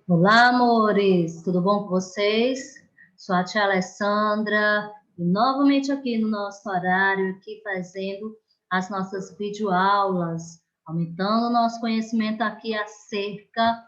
Olá, amores! Tudo bom com vocês? Sou a tia Alessandra e novamente aqui no nosso horário, aqui fazendo as nossas videoaulas, aumentando o nosso conhecimento aqui acerca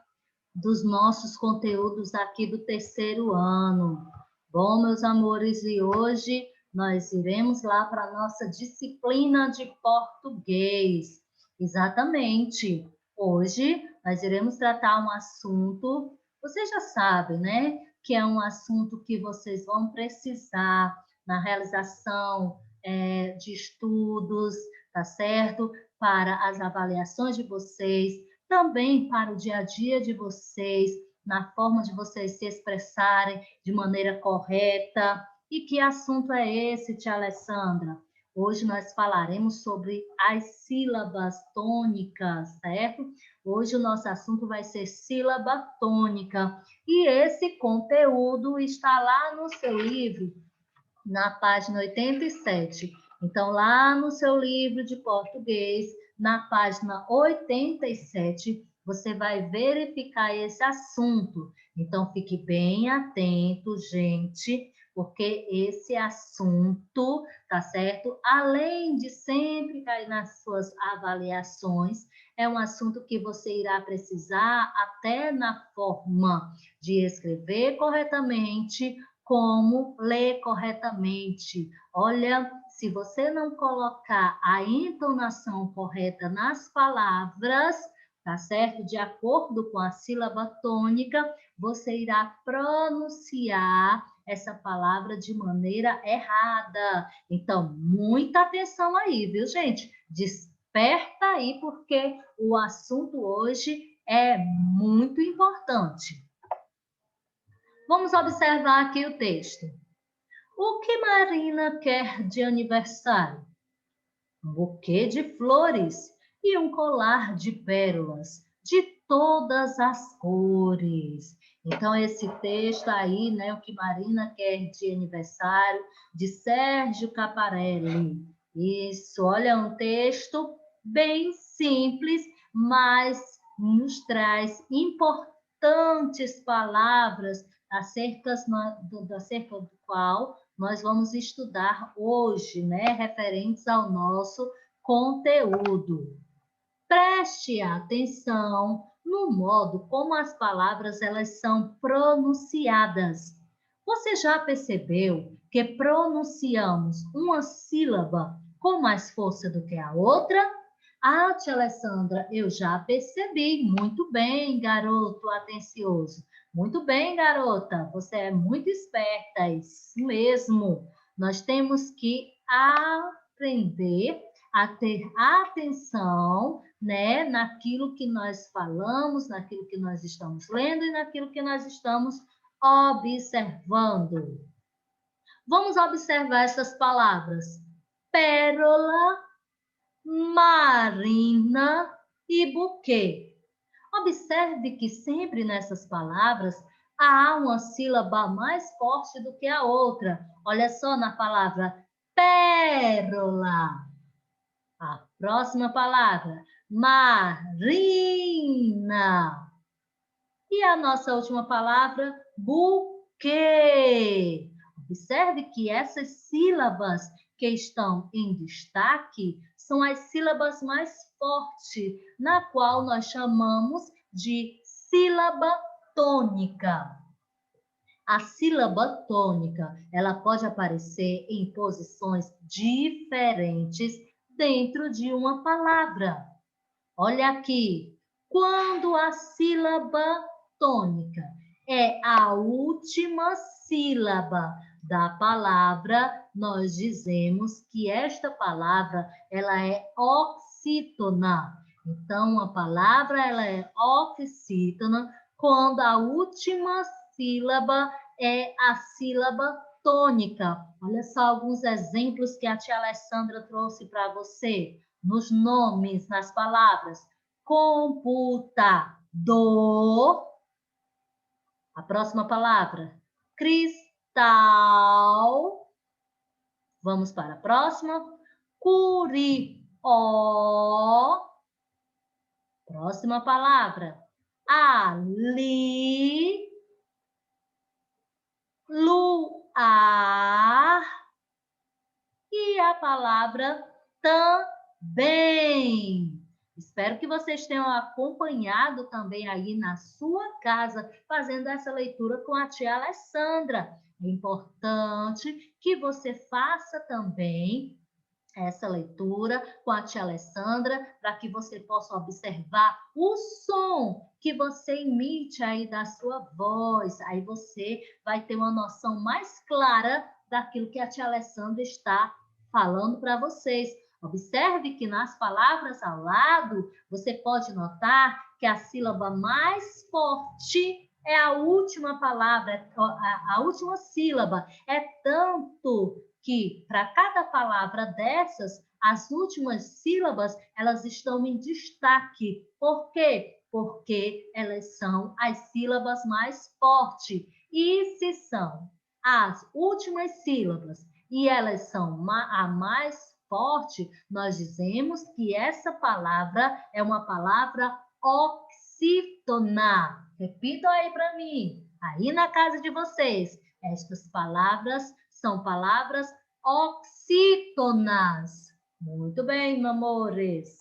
dos nossos conteúdos aqui do terceiro ano. Bom, meus amores, e hoje nós iremos lá para a nossa disciplina de português. Exatamente. Hoje nós iremos tratar um assunto, vocês já sabem, né? Que é um assunto que vocês vão precisar na realização de estudos, tá certo? Para as avaliações de vocês, também para o dia a dia de vocês, na forma de vocês se expressarem de maneira correta. E que assunto é esse, tia Alessandra? Hoje nós falaremos sobre as sílabas tônicas, certo? Hoje o nosso assunto vai ser sílaba tônica. E esse conteúdo está lá no seu livro, na página 87. Então, lá no seu livro de português, na página 87, você vai verificar esse assunto. Então, fique bem atento, gente, porque esse assunto, tá certo? Além de sempre cair nas suas avaliações, é um assunto que você irá precisar até na forma de escrever corretamente, como ler corretamente. Olha, se você não colocar a entonação correta nas palavras, tá certo? De acordo com a sílaba tônica, você irá pronunciar essa palavra de maneira errada. Então, muita atenção aí, viu, gente? Desperta aí, porque o assunto hoje é muito importante. Vamos observar aqui o texto. O que Marina quer de aniversário? Um buquê de flores e um colar de pérolas de todas as cores. Então, esse texto aí, né, o que Marina quer de aniversário, de Sérgio Caparelli. Isso, olha, um texto bem simples, mas nos traz importantes palavras acerca do qual nós vamos estudar hoje, né, referentes ao nosso conteúdo. Preste atenção no modo como as palavras elas são pronunciadas. Você já percebeu que pronunciamos uma sílaba com mais força do que a outra? Ah, tia Alessandra, eu já percebi. Muito bem, garoto atencioso. Muito bem, garota. Você é muito esperta, é isso mesmo. Nós temos que aprender a ter atenção, né, naquilo que nós falamos, naquilo que nós estamos lendo e naquilo que nós estamos observando. Vamos observar essas palavras: pérola, Marina e buquê. Observe que sempre nessas palavras há uma sílaba mais forte do que a outra. Olha só na palavra pérola. A próxima palavra, Marina. E a nossa última palavra, buquê. Observe que essas sílabas que estão em destaque são as sílabas mais fortes, na qual nós chamamos de sílaba tônica. A sílaba tônica, ela pode aparecer em posições diferentes dentro de uma palavra. Olha aqui, quando a sílaba tônica é a última sílaba da palavra, nós dizemos que esta palavra ela é oxítona. Então, a palavra ela é oxítona quando a última sílaba é a sílaba tônica. Olha só alguns exemplos que a tia Alessandra trouxe para você nos nomes, nas palavras. Computador. A próxima palavra, cristal. Vamos para a próxima. Curió. Próxima palavra, ali, luar e a palavra também. Espero que vocês tenham acompanhado também aí na sua casa, fazendo essa leitura com a tia Alessandra. É importante que você faça também essa leitura com a tia Alessandra, para que você possa observar o som que você emite aí da sua voz. Aí você vai ter uma noção mais clara daquilo que a tia Alessandra está falando para vocês. Observe que nas palavras ao lado, você pode notar que a sílaba mais forte é a última palavra, a última sílaba. É tanto que para cada palavra dessas, as últimas sílabas, elas estão em destaque. Por quê? Porque elas são as sílabas mais fortes. E se são as últimas sílabas e elas são a mais forte, nós dizemos que essa palavra é uma palavra oxítona. Repita aí para mim, aí na casa de vocês. Estas palavras são palavras oxítonas. Muito bem, meus amores.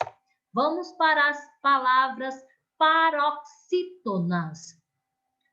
Vamos para as palavras paroxítonas.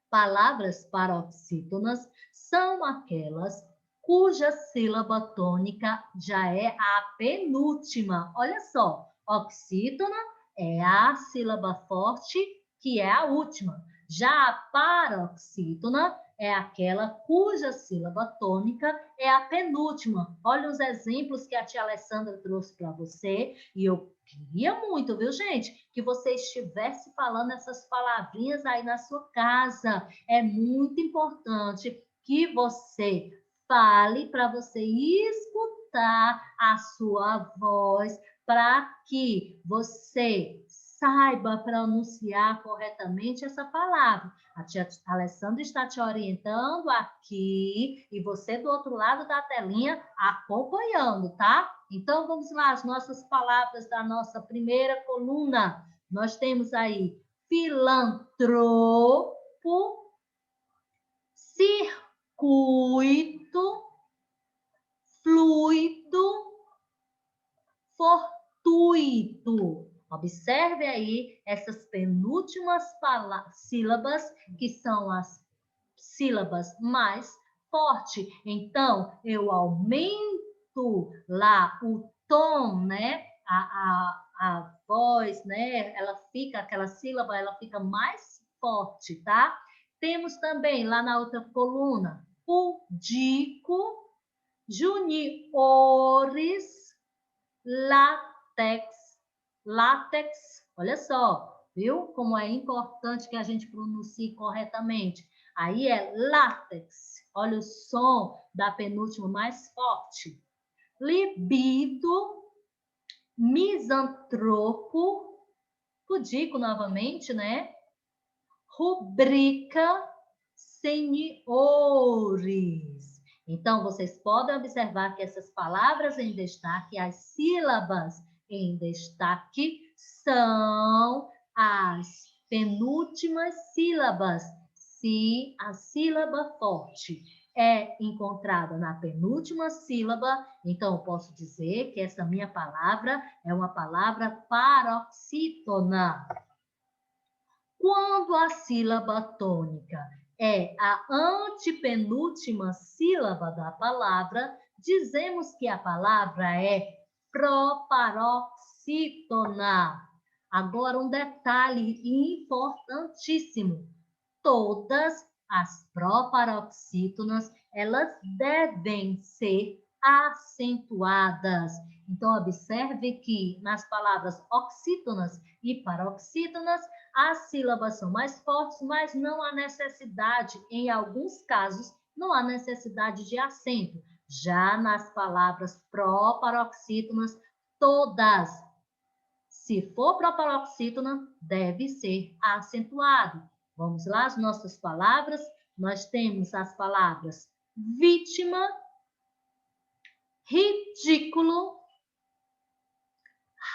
Palavras paroxítonas são aquelas cuja sílaba tônica já é a penúltima. Olha só, oxítona é a sílaba forte, que é a última. Já a paroxítona é aquela cuja sílaba tônica é a penúltima. Olha os exemplos que a tia Alessandra trouxe para você. E eu queria muito, viu, gente, que você estivesse falando essas palavrinhas aí na sua casa. É muito importante que você fale para você escutar a sua voz, para que você saiba pronunciar corretamente essa palavra. A tia Alessandra está te orientando aqui e você do outro lado da telinha acompanhando, tá? Então vamos lá, as nossas palavras da nossa primeira coluna. Nós temos aí filantropo, circuito, fluido, fortuito. Observe aí essas penúltimas sílabas, que são as sílabas mais fortes. Então, eu aumento lá o tom, né? A voz, né? Ela fica, aquela sílaba, ela fica mais forte, tá? Temos também lá na outra coluna, pudico, juniores, látex. Látex, olha só, viu como é importante que a gente pronuncie corretamente. Aí é látex. Olha o som da penúltima mais forte. Libido, misantropo, pudico novamente, né? Rubrica, senhores. Então, vocês podem observar que essas palavras em destaque, as sílabas em destaque, são as penúltimas sílabas. Se a sílaba forte é encontrada na penúltima sílaba, então eu posso dizer que essa minha palavra é uma palavra paroxítona. Quando a sílaba tônica é a antepenúltima sílaba da palavra, dizemos que a palavra é proparoxítona. Agora, um detalhe importantíssimo. Todas as proparoxítonas, elas devem ser acentuadas. Então, observe que nas palavras oxítonas e paroxítonas, as sílabas são mais fortes, mas não há necessidade, em alguns casos, não há necessidade de acento. Já nas palavras proparoxítonas, todas, se for proparoxítona, deve ser acentuado. Vamos lá, as nossas palavras. Nós temos as palavras vítima, ridículo,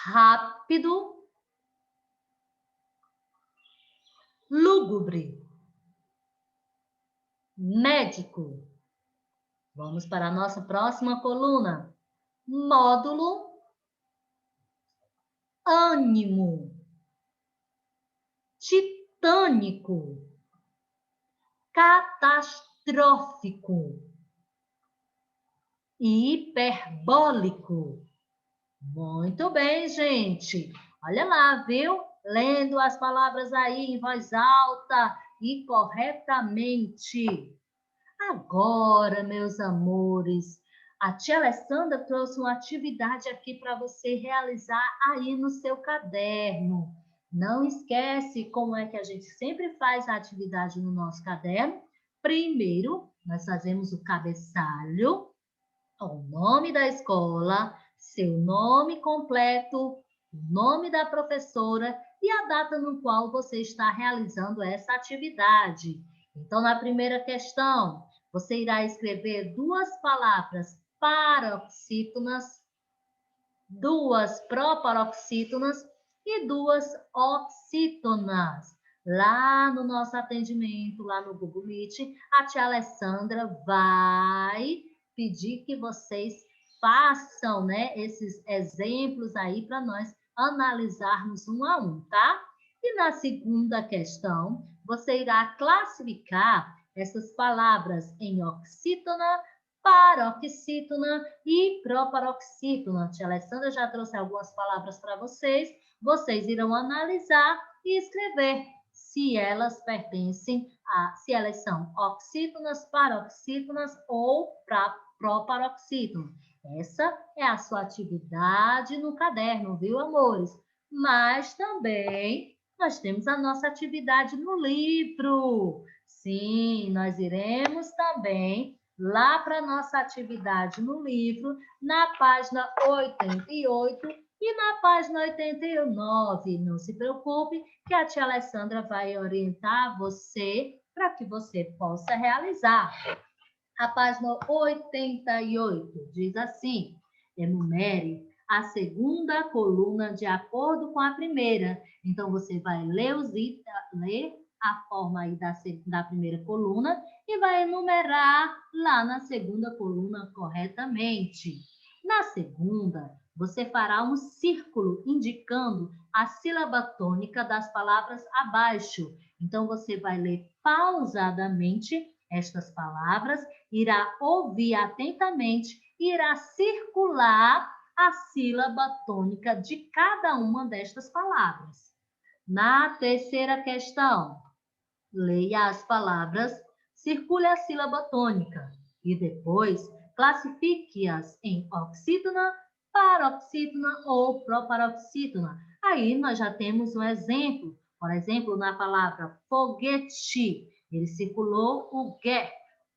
rápido, lúgubre, médico. Vamos para a nossa próxima coluna. Módulo, ânimo, titânico, catastrófico, hiperbólico. Muito bem, gente. Olha lá, viu? Lendo as palavras aí em voz alta e corretamente. Agora, meus amores, a tia Alessandra trouxe uma atividade aqui para você realizar aí no seu caderno. Não esquece como é que a gente sempre faz a atividade no nosso caderno. Primeiro, nós fazemos o cabeçalho, o nome da escola, seu nome completo, o nome da professora e a data no qual você está realizando essa atividade. Então, na primeira questão, você irá escrever duas palavras paroxítonas, duas proparoxítonas e duas oxítonas. Lá no nosso atendimento, lá no Google Meet, a tia Alessandra vai pedir que vocês façam, né, esses exemplos aí para nós analisarmos um a um, tá? E na segunda questão, você irá classificar essas palavras em oxítona, paroxítona e proparoxítona. A tia Alessandra já trouxe algumas palavras para vocês. Vocês irão analisar e escrever se elas pertencem se elas são oxítonas, paroxítonas ou proparoxítonas. Essa é a sua atividade no caderno, viu, amores? Mas também nós temos a nossa atividade no livro. Sim, nós iremos também lá para a nossa atividade no livro, na página 88 e na página 89. Não se preocupe que a tia Alessandra vai orientar você para que você possa realizar. A página 88 diz assim: enumere a segunda coluna de acordo com a primeira. Então, você vai ler a forma aí da primeira coluna e vai enumerar lá na segunda coluna corretamente. Na segunda, você fará um círculo indicando a sílaba tônica das palavras abaixo. Então, você vai ler pausadamente estas palavras, irá ouvir atentamente e irá circular a sílaba tônica de cada uma destas palavras. Na terceira questão, leia as palavras, circule a sílaba tônica e depois classifique-as em oxítona, paroxítona ou proparoxítona. Aí nós já temos um exemplo. Por exemplo, na palavra foguete, ele circulou o GE,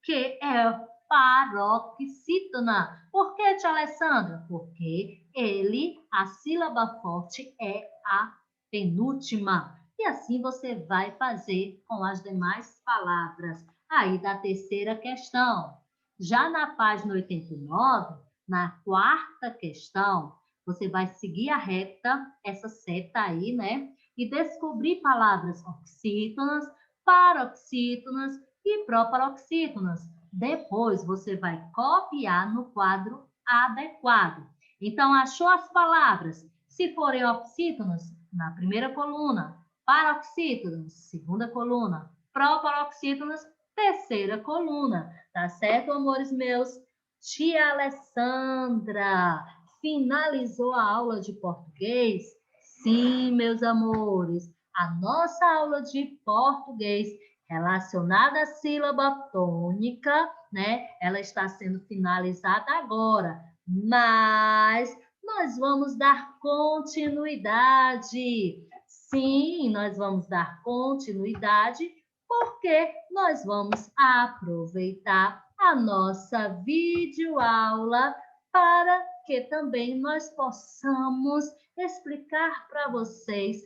que é paroxítona. Por que, tia Alessandra? Porque a sílaba forte é a penúltima. E assim você vai fazer com as demais palavras. Aí da terceira questão. Já na página 89, na quarta questão, você vai seguir a reta, essa seta aí, né? E descobrir palavras oxítonas, paroxítonas e proparoxítonas. Depois você vai copiar no quadro adequado. Então, achou as palavras? Se forem oxítonas, na primeira coluna, paroxítonas, segunda coluna, proparoxítonas, terceira coluna. Tá certo, amores meus? Tia Alessandra finalizou a aula de português? Sim, meus amores. A nossa aula de português relacionada à sílaba tônica, né? Ela está sendo finalizada agora, mas nós vamos dar continuidade. Sim, nós vamos dar continuidade porque nós vamos aproveitar a nossa videoaula para que também nós possamos explicar para vocês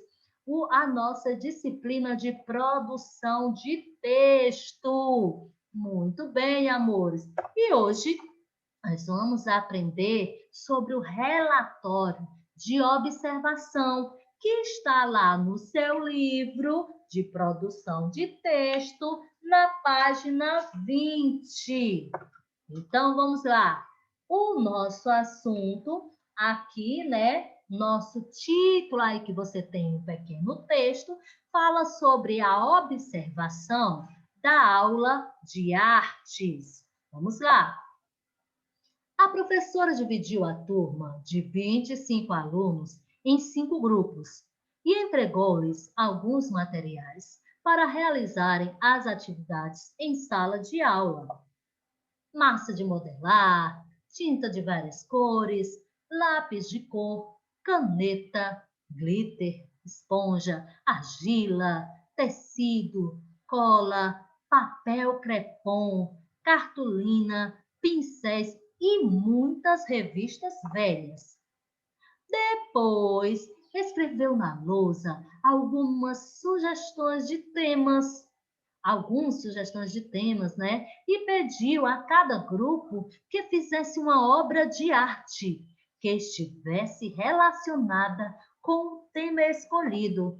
a nossa disciplina de produção de texto. Muito bem, amores. E hoje nós vamos aprender sobre o relatório de observação que está lá no seu livro de produção de texto na página 20. Então, vamos lá. O nosso assunto aqui, né? Nosso título aí que você tem um pequeno texto, fala sobre a observação da aula de artes. Vamos lá. A professora dividiu a turma de 25 alunos em 5 grupos e entregou-lhes alguns materiais para realizarem as atividades em sala de aula. Massa de modelar, tinta de várias cores, lápis de cor, caneta, glitter, esponja, argila, tecido, cola, papel crepom, cartolina, pincéis e muitas revistas velhas. Depois, escreveu na lousa algumas sugestões de temas, né? E pediu a cada grupo que fizesse uma obra de arte que estivesse relacionada com o tema escolhido.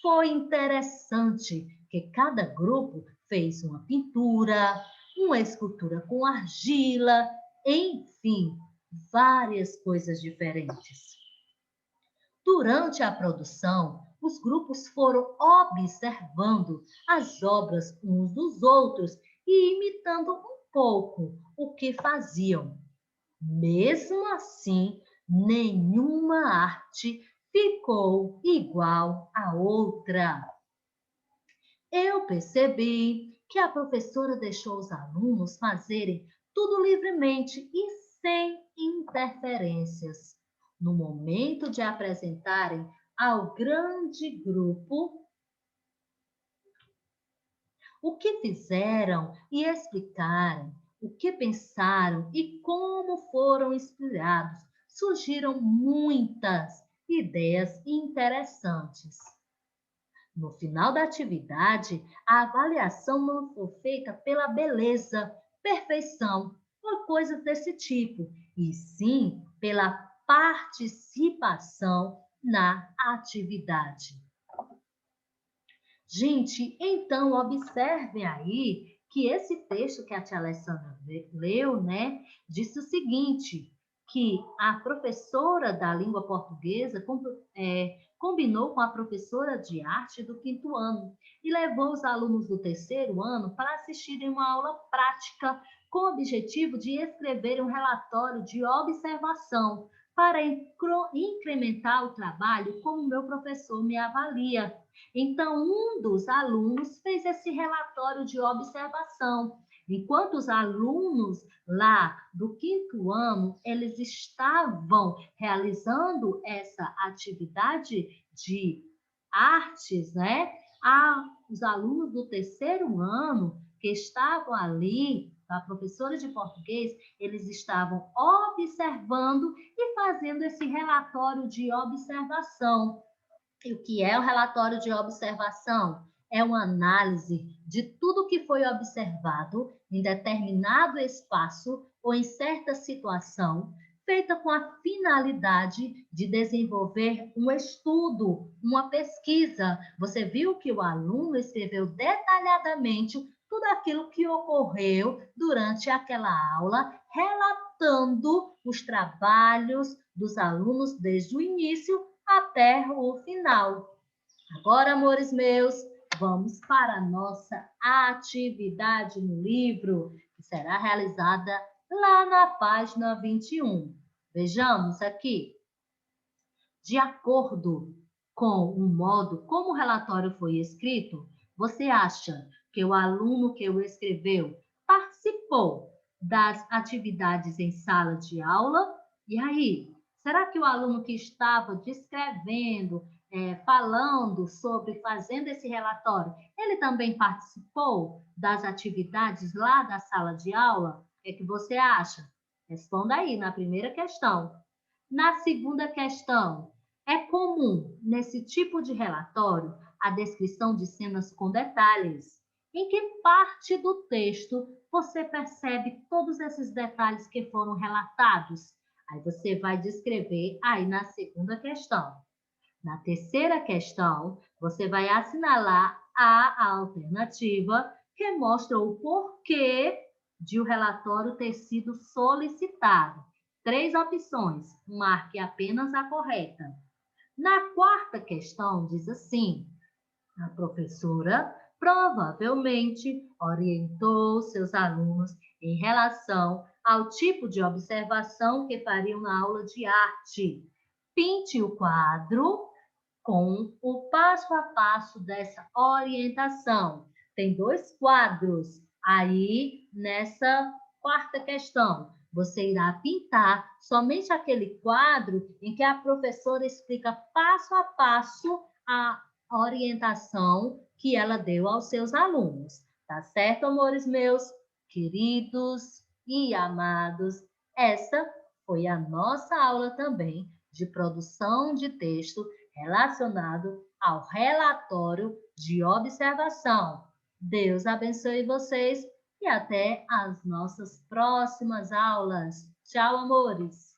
Foi interessante que cada grupo fez uma pintura, uma escultura com argila, enfim, várias coisas diferentes. Durante a produção, os grupos foram observando as obras uns dos outros e imitando um pouco o que faziam. Mesmo assim, nenhuma arte ficou igual à outra. Eu percebi que a professora deixou os alunos fazerem tudo livremente e sem interferências. No momento de apresentarem ao grande grupo o que fizeram e explicarem o que pensaram e como foram inspirados, surgiram muitas ideias interessantes. No final da atividade, a avaliação não foi feita pela beleza, perfeição ou coisas desse tipo, e sim pela participação na atividade. Gente, então observem aí que esse texto que a tia Alessandra leu, né, disse o seguinte, que a professora da língua portuguesa combinou com a professora de arte do 5º ano e levou os alunos do 3º ano para assistirem uma aula prática com o objetivo de escrever um relatório de observação para incrementar o trabalho como o meu professor me avalia. Então, um dos alunos fez esse relatório de observação. Enquanto os alunos lá do 5º ano, eles estavam realizando essa atividade de artes, né? Os alunos do 3º ano que estavam ali, a professora de português, eles estavam observando e fazendo esse relatório de observação. E o que é o relatório de observação? É uma análise de tudo que foi observado em determinado espaço ou em certa situação, feita com a finalidade de desenvolver um estudo, uma pesquisa. Você viu que o aluno escreveu detalhadamente tudo aquilo que ocorreu durante aquela aula, relatando os trabalhos dos alunos desde o início até o final. Agora, amores meus, vamos para a nossa atividade no livro, que será realizada lá na página 21. Vejamos aqui. De acordo com o modo como o relatório foi escrito, você acha que o aluno que o escreveu participou das atividades em sala de aula? E aí, será que o aluno que estava descrevendo, falando sobre, fazendo esse relatório, ele também participou das atividades lá da sala de aula? O que você acha? Responda aí na primeira questão. Na segunda questão, é comum nesse tipo de relatório a descrição de cenas com detalhes. Em que parte do texto você percebe todos esses detalhes que foram relatados? Aí você vai descrever aí na segunda questão. Na terceira questão, Você vai assinalar a alternativa que mostra o porquê de o relatório ter sido solicitado. 3 opções, marque apenas a correta. Na quarta questão, diz assim: a professora provavelmente orientou seus alunos em relação ao tipo de observação que fariam na aula de arte. Pinte o quadro com o passo a passo dessa orientação. Tem 2 quadros aí nessa quarta questão. Você irá pintar somente aquele quadro em que a professora explica passo a passo a orientação que ela deu aos seus alunos. Tá certo, amores meus, queridos e amados? Essa foi a nossa aula também de produção de texto relacionado ao relatório de observação. Deus abençoe vocês e até as nossas próximas aulas. Tchau, amores!